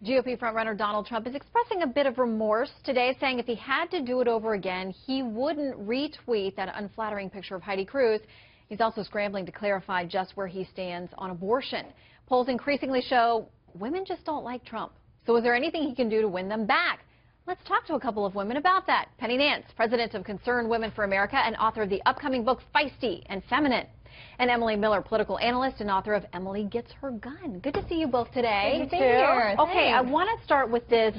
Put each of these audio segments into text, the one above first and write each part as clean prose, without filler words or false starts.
GOP frontrunner Donald Trump is expressing a bit of remorse today, saying if he had to do it over again, he wouldn't retweet that unflattering picture of Heidi Cruz. He's also scrambling to clarify just where he stands on abortion. Polls increasingly show women just don't like Trump. So is there anything he can do to win them back? Let's talk to a couple of women about that. Penny Nance, president of Concerned Women for America and author of the upcoming book Feisty and Feminine. And Emily Miller, political analyst and author of Emily Gets Her Gun. Good to see you both today. Good to be here. Okay, I want to start with this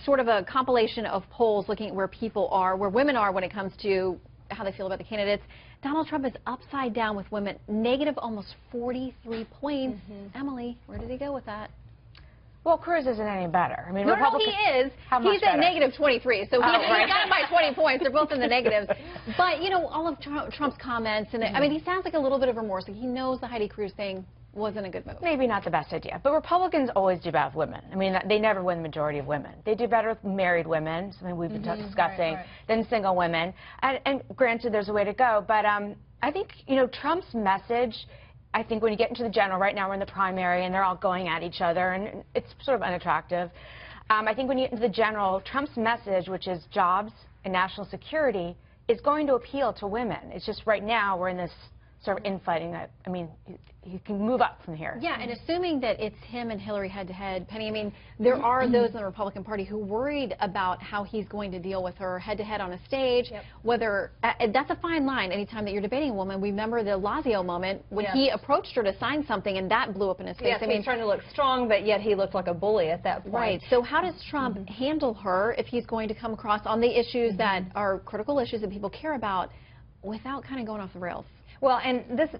sort of a compilation of polls looking at where people are, where women are when it comes to how they feel about the candidates. Donald Trump is upside down with women, negative almost 43 points. Emily, where did he go with that? Well, Cruz isn't any better. I mean, no, he is. He's at negative 23, so he got him by 20 points. They're both in the negatives. But, you know, all of Trump's comments, and I mean, he sounds like a little bit of remorse. Like he knows the Heidi Cruz thing wasn't a good move. Maybe not the best idea. But Republicans always do bad with women. I mean, they never win the majority of women. They do better with married women, something we've been discussing, than single women. And granted, there's a way to go. But I think, you know, Trump's message, I think when you get into the general, right now we're in the primary and they're all going at each other and it's sort of unattractive. I think when you get into the general, Trump's message, which is jobs and national security, is going to appeal to women. It's just right now we're in this sort of infighting that, I mean, you can move up from here. Yeah, and assuming that it's him and Hillary head-to-head, Penny, I mean, there are those in the Republican Party who are worried about how he's going to deal with her head-to-head on a stage, whether, that's a fine line anytime that you're debating a woman. We remember the Lazio moment when he approached her to sign something and that blew up in his face. Yes, I mean, he's trying to look strong, but yet he looked like a bully at that point. Right, so how does Trump handle her if he's going to come across on the issues that are critical issues that people care about without kind of going off the rails? Well, and this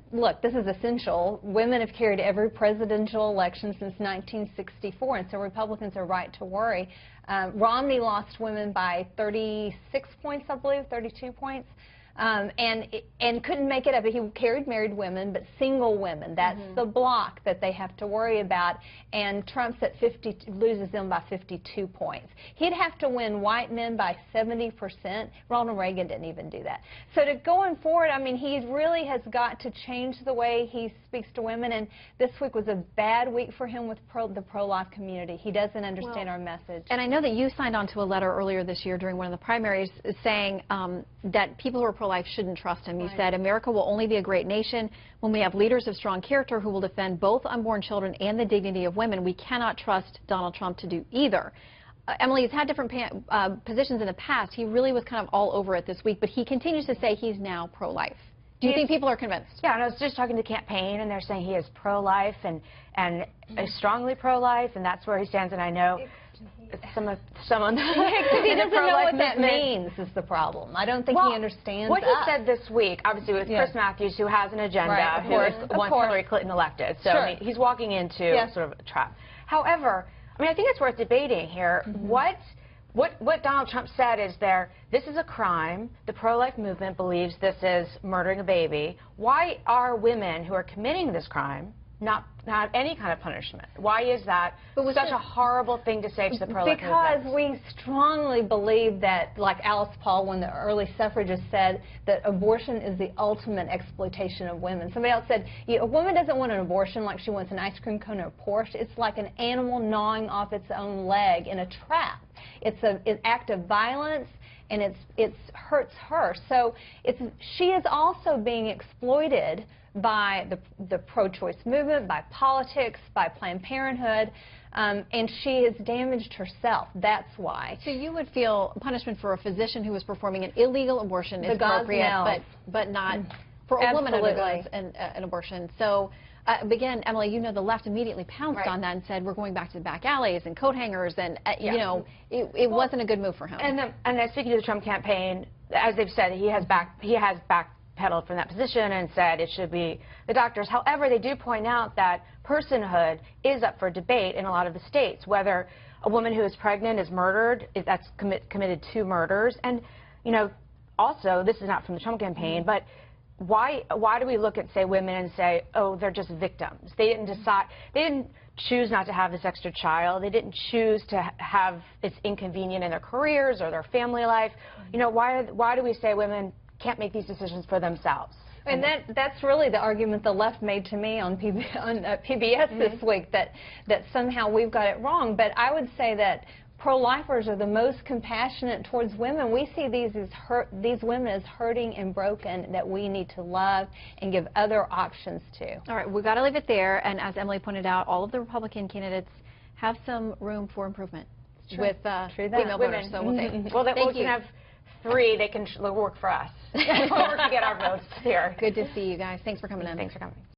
is essential. Women have carried every presidential election since 1964, and so Republicans are right to worry. Romney lost women by 36 points, I believe, 32 points. And couldn't make it up. He carried married women, but single women, that's the block that they have to worry about. And Trump's at 50, loses them by 52 points. He'd have to win white men by 70%. Ronald Reagan didn't even do that. So going forward, I mean, he really has got to change the way he speaks to women. And this week was a bad week for him with the pro-life community. He doesn't understand our message. And I know that you signed on to a letter earlier this year during one of the primaries saying that people who are pro-life shouldn't trust him. You said, America will only be a great nation when we have leaders of strong character who will defend both unborn children and the dignity of women. We cannot trust Donald Trump to do either. Emily, he's had different positions in the past. He really was kind of all over it this week, but he continues to say he's now pro-life. Do you think people are convinced? Yeah, and I was just talking to the campaign, and they're saying he is pro-life and strongly pro-life, and that's where he stands. And I know someone he doesn't know what that means is the problem. I don't think he understands what he said this week, obviously with Chris Matthews, who has an agenda, who wants Hillary Clinton elected. So I mean, he's walking into sort of a trap. However, I mean, I think it's worth debating here. What Donald Trump said is this is a crime. The pro-life movement believes this is murdering a baby. Why are women who are committing this crime not have any kind of punishment? Why is that such a horrible thing to say to the pro-life movement? Because we strongly believe that, like Alice Paul, when the early suffragists said that abortion is the ultimate exploitation of women. Somebody else said, a woman doesn't want an abortion like she wants an ice cream cone or a Porsche. It's like an animal gnawing off its own leg in a trap. It's an act of violence, and it hurts her. So she is also being exploited by the pro-choice movement, by politics, by Planned Parenthood, and she has damaged herself. That's why. So you would feel punishment for a physician who was performing an illegal abortion is appropriate, but not for a woman undergoing an abortion. So again, Emily, you know the left immediately pounced on that and said we're going back to the back alleys and coat hangers, and you know it wasn't a good move for him. And speaking to the Trump campaign, as they've said, he has backpedaled from that position and said it should be the doctors. However, they do point out that personhood is up for debate in a lot of the states. Whether a woman who is pregnant is murdered, that's committed to murders, and you know, also this is not from the Trump campaign, but why do we look at, say, women and say, oh, they're just victims? They didn't decide, they didn't choose not to have this extra child. They didn't choose to have it's inconvenient in their careers or their family life. You know, why do we say women can't make these decisions for themselves? And that's really the argument the left made to me on PBS this week, that somehow we've got it wrong. But I would say that pro-lifers are the most compassionate towards women. We see these women as hurting and broken that we need to love and give other options to. All right, we've got to leave it there. And as Emily pointed out, all of the Republican candidates have some room for improvement with female voters. So we'll see. Well, we can have 3. They can work for us. We'll work to get our votes here. Good to see you guys. Thanks for coming in. Thanks for coming.